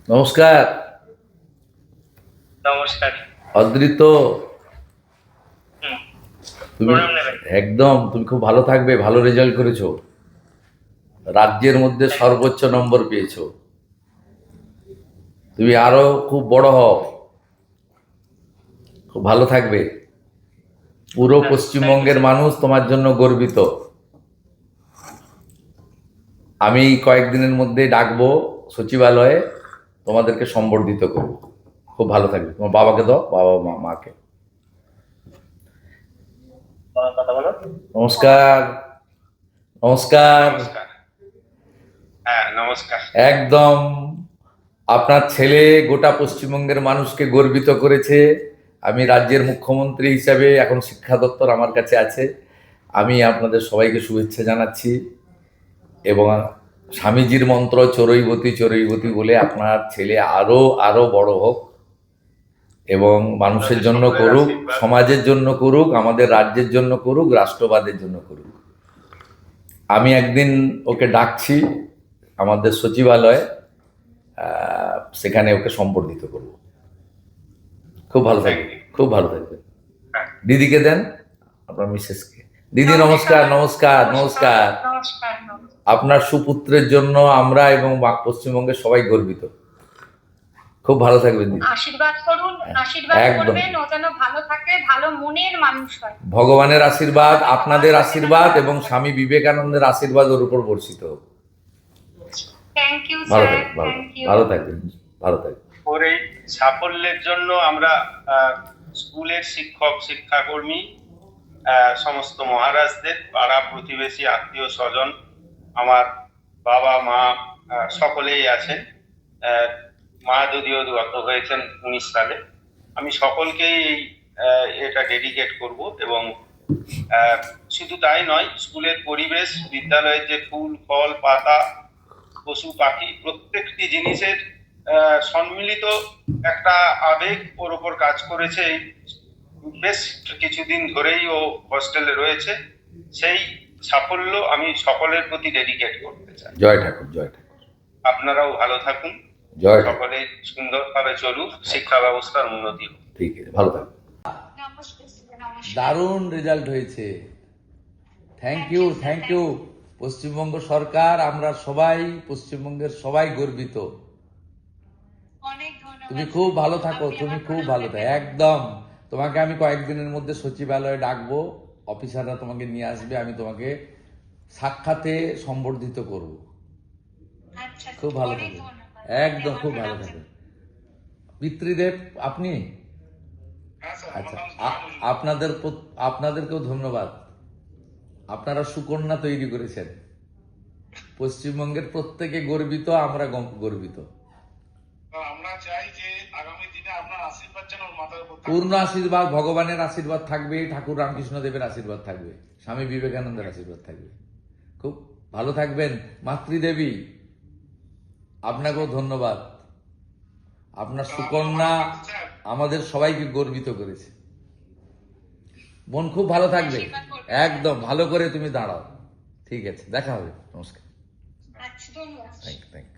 নমস্কার। নমস্কার। অদ্রিত, হুম, তুমি প্রণাম নেবেন। একদম তুমি খুব ভালো থাকবে। ভালো রেজাল্ট করেছো, রাজ্যের মধ্যে থ্যাংক ইউ। সর্বোচ্চ নম্বর পেয়েছো। তুমি আরো খুব বড় হও, খুব ভালো থাকবে। পুরো থ্যাংক ইউ পশ্চিমবঙ্গের স্যার। মানুষ তোমার জন্য গর্বিত। আমি কয়েকদিনের মধ্যে ডাকবো সচিবালয়ে, তোমাদেরকে সম্বর্ধিত করবো। খুব ভালো থাকবে। তোমার বাবাকে দাও, বাবা মা মাকে। কথা বলো। নমস্কার। নমস্কার। নমস্কার। হ্যাঁ, নমস্কার। একদম আপনার ছেলে গোটা পশ্চিমবঙ্গের মানুষকে গর্বিত করেছে। আমি রাজ্যের মুখ্যমন্ত্রী হিসাবে এখন শিক্ষা দপ্তর আমার কাছে আছে। আমি আপনাদের সবাইকে শুভেচ্ছা জানাচ্ছি এবং স্বামীজির মন্ত্র চরৈবতী চরৈবতী বলে আপনার ছেলে আরো আরো বড় হোক এবং মানুষের আপনাদের জন্য সকলের করুক, আশীর্বাদ। সমাজের জন্য করুক, আমাদের রাজ্যের জন্য করুক, রাষ্ট্রবাদের জন্য করুক। আমি একদিন ওকে ডাকছি আমাদের সচিবালয়ে, সেখানে ওকে সম্বর্ধিত করব। খুব ভালো থ্যাংক থাকবে, ইউ। খুব ভালো থাকবে। হ্যাঁ। দিদিকে দেন, আপনার মিসেসকে। দিদি নমস্কার, নমস্কার, নমস্কার। আপনার সুপুত্রের জন্য আমরা এবং পশ্চিমবঙ্গের সবাই গর্বিত। খুব ভালো থাকবেন দিদি। আশীর্বাদ করুন, আশীর্বাদ একদম করবেন, ও যেন ভালো থাকে, ভালো মনের মানুষ হয়। ভগবানের আশীর্বাদ, আপনাদের আশীর্বাদ এবং স্বামী বিবেকানন্দের আশীর্বাদ ওর উপর বর্ষিত হোক। থ্যাংক ইউ ভালো স্যার, থাকবেন, ভালো থ্যাংক ইউ। ভালো থাকবেন, ভালো থাকবেন। ওর এই সাফল্যের জন্য আমরা স্কুলের শিক্ষক শিক্ষাকর্মী, সমস্ত মহারাজদের, পাড়া প্রতিবেশী, আত্মীয় স্বজন, আমার বাবা মা সকলেই আছেন। আহ, মা যদিও গত হয়েছেন 19 সালে। আমি সকলকেই এটা ডেডিকেট করব এবং আহ, শুধু তাই নয়, স্কুলের পরিবেশ, বিদ্যালয়ের যে ফুল ফল পাতা, পশু পাখি, প্রত্যেকটি জিনিসের সম্মিলিত একটা আবেগ ওর ওপর কাজ করেছে। এই বেশ কিছুদিন ধরেই ও হস্টেলে রয়েছে। সেই সাফল্য আমি সকলের প্রতি ডেডিকেট করতে চাই। জয় ঠাকুর, জয় ঠাকুর, আপনারাও ভালো থাকুন, জয় ঠাকুর। সকলে সুন্দরভাবে চলুক, শিক্ষা ব্যবস্থার উন্নতি হোক। ঠিক আছে, ভালো থাকবেন। নমস্কার স্যার, নমস্কার। দারুণ রেজাল্ট হয়েছে। Thank you, thank you. Paschimbanga সরকার, আমরা সবাই, পশ্চিমবঙ্গের সবাই গর্বিত। অনেক ধন্যবাদ। তুমি খুব ভালো থাকো, আপনি তুমি আমার খুব ভালো ভালো থাকো। থাকবেন। একদম তোমাকে আমি কয়েকদিনের মধ্যে সচিবালয়ে ডাকবো, অফিসাররা তোমাকে নিয়ে আসবে, আমি তোমাকে সাক্ষাতে সম্বর্ধিত করব। আচ্ছা, খুব ভালো অনেক থাকবে, ধন্যবাদ। একদম খুব ভালো থাকবে। পিতৃদেব আপনি? আচ্ছা, আপনাদেরকেও ধন্যবাদ। আপনারা সুকন্যা তৈরি করেছেন। পশ্চিমবঙ্গের প্রত্যেকে গর্বিত, আমরা গর্বিত। আমরা চাই যে আগামী দিনে আপনার আশীর্বাদ যেন ওর মাথার উপর থাকে। পূর্ণ আশীর্বাদ, ভগবানের আশীর্বাদ থাকবে, ঠাকুর রামকৃষ্ণ দেবের আশীর্বাদ থাকবে, স্বামী বিবেকানন্দের আশীর্বাদ থাকবে। খুব ভালো থাকবেন। মাতৃদেবী, আপনাকেও ধন্যবাদ। আপনার সুকন্যা আমাদের সবাইকে গর্বিত করেছে। বোন খুব ভালো থাকবে, একদম ভালো করে তুমি দাঁড়াও। ঠিক আছে, দেখা হবে। নমস্কার। আচ্ছা, ধন্যবাদ। Thank you, thank you.